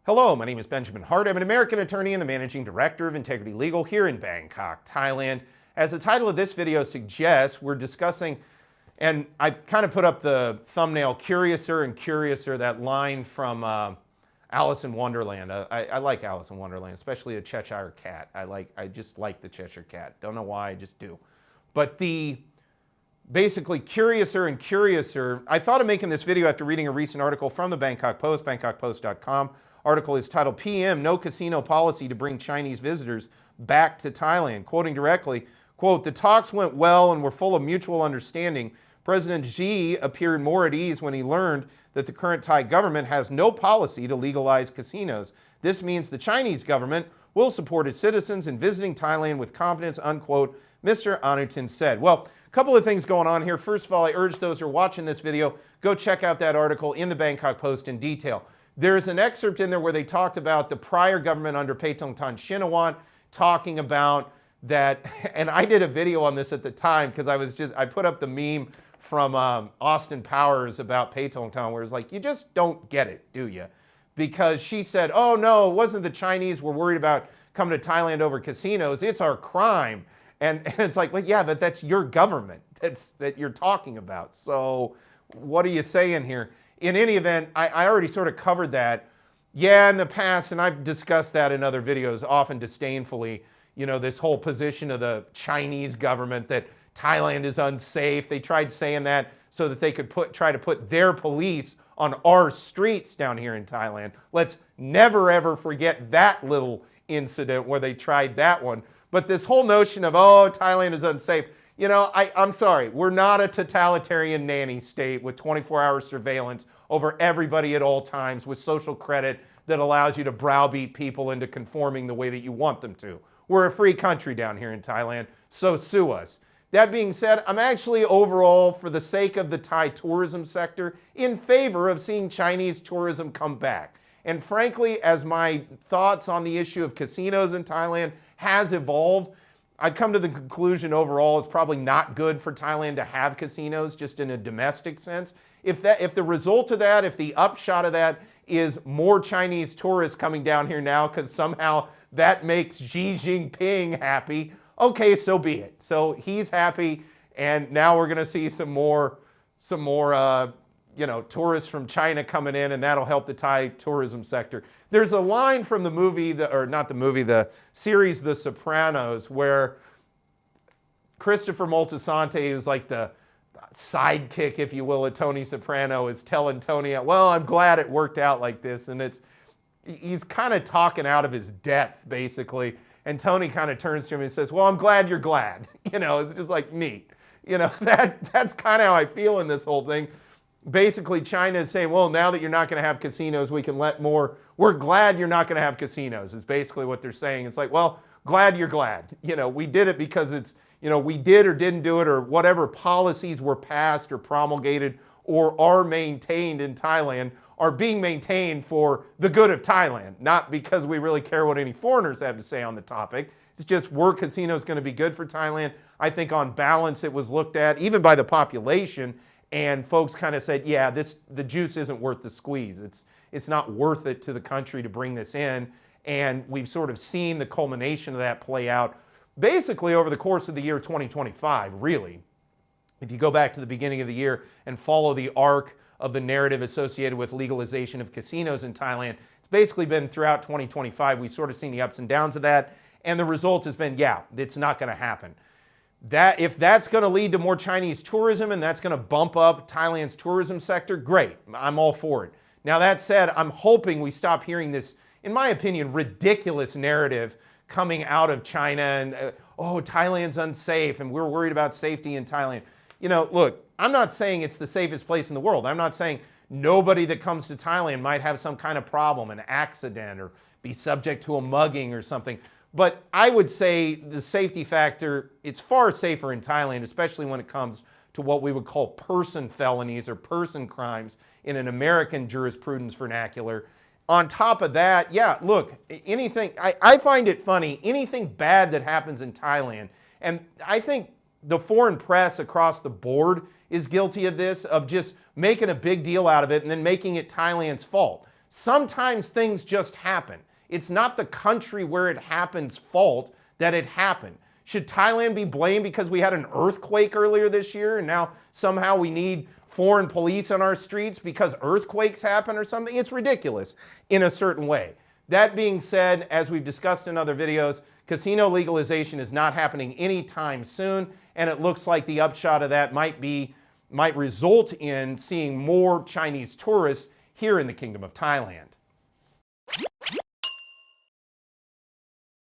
Hello, my name is Benjamin Hart. I'm an American attorney and the managing director of Integrity Legal here in Bangkok, Thailand. As the title of this video suggests, we're discussing, and I kind of put up the thumbnail, Curiouser and Curiouser, that line from Alice in Wonderland. I like Alice in Wonderland, especially a Cheshire cat. I just like the Cheshire cat. Don't know why, I just do. But basically, Curiouser and Curiouser, I thought of making this video after reading a recent article from the Bangkok Post, bangkokpost.com. Article is titled, PM, No Casino Policy to Bring Chinese Visitors Back to Thailand. Quoting directly, quote, the talks went well and were full of mutual understanding. President Xi appeared more at ease when he learned that the current Thai government has no policy to legalize casinos. This means the Chinese government will support its citizens in visiting Thailand with confidence, unquote, Mr. Anutin said. Well, a couple of things going on here. First of all, I urge those who are watching this video, go check out that article in the Bangkok Post in detail. There's an excerpt in there where they talked about the prior government under Paetongtarn Shinawatra talking about that, and I did a video on this at the time because I put up the meme from Austin Powers about Paetongtarn where it's like, you just don't get it, do you? Because she said, oh no, it wasn't the Chinese were worried about coming to Thailand over casinos, it's our crime. And it's like, well, yeah, but that's your government that you're talking about. So what are you saying here? In any event, I already sort of covered that. Yeah, in the past, and I've discussed that in other videos, often disdainfully, you know, this whole position of the Chinese government that Thailand is unsafe. They tried saying that so that they could try to put their police on our streets down here in Thailand. Let's never ever forget that little incident where they tried that one. But this whole notion of, oh, Thailand is unsafe, you know, I'm sorry, we're not a totalitarian nanny state with 24-hour surveillance over everybody at all times with social credit that allows you to browbeat people into conforming the way that you want them to. We're a free country down here in Thailand, so sue us. That being said, I'm actually overall, for the sake of the Thai tourism sector, in favor of seeing Chinese tourism come back. And frankly, as my thoughts on the issue of casinos in Thailand has evolved, I've come to the conclusion overall it's probably not good for Thailand to have casinos just in a domestic sense. If the result of that, if the upshot of that is more Chinese tourists coming down here now because somehow that makes Xi Jinping happy, okay, so be it. So he's happy, and now we're going to see some more tourists from China coming in, and that'll help the Thai tourism sector. There's a line from the movie, the series The Sopranos, where Christopher Moltisanti, who's like the sidekick, if you will, of Tony Soprano, is telling Tony, well, I'm glad it worked out like this. And he's kind of talking out of his depth, basically. And Tony kind of turns to him and says, well, I'm glad you're glad. You know, it's just like neat. You know, that's kind of how I feel in this whole thing. Basically, China is saying, well, now that you're not going to have casinos, we can let more. We're glad you're not going to have casinos, is basically what they're saying. It's like, well, glad you're glad. You know, we did it because it's, you know, we did or didn't do it, or whatever policies were passed or promulgated or are maintained in Thailand are being maintained for the good of Thailand, not because we really care what any foreigners have to say on the topic. It's just, were casinos going to be good for Thailand? I think on balance it was looked at, even by the population, and folks kind of said, yeah, the juice isn't worth the squeeze. It's not worth it to the country to bring this in. And we've sort of seen the culmination of that play out basically over the course of the year 2025, really. If you go back to the beginning of the year and follow the arc of the narrative associated with legalization of casinos in Thailand, it's basically been throughout 2025. We've sort of seen the ups and downs of that. And the result has been, yeah, it's not going to happen. If that's going to lead to more Chinese tourism and that's going to bump up Thailand's tourism sector, great. I'm all for it. Now, that said, I'm hoping we stop hearing this, in my opinion, ridiculous narrative coming out of China and, oh, Thailand's unsafe and we're worried about safety in Thailand. You know, look, I'm not saying it's the safest place in the world. I'm not saying nobody that comes to Thailand might have some kind of problem, an accident, or be subject to a mugging or something. But I would say the safety factor, it's far safer in Thailand, especially when it comes to what we would call person felonies or person crimes in an American jurisprudence vernacular. On top of that, yeah, look, anything, I find it funny, anything bad that happens in Thailand, and I think the foreign press across the board is guilty of this, of just making a big deal out of it and then making it Thailand's fault. Sometimes things just happen. It's not the country where it happens fault that it happened. Should Thailand be blamed because we had an earthquake earlier this year and now somehow we need foreign police on our streets because earthquakes happen or something? It's ridiculous in a certain way. That being said, as we've discussed in other videos, casino legalization is not happening anytime soon, and it looks like the upshot of that might result in seeing more Chinese tourists here in the Kingdom of Thailand.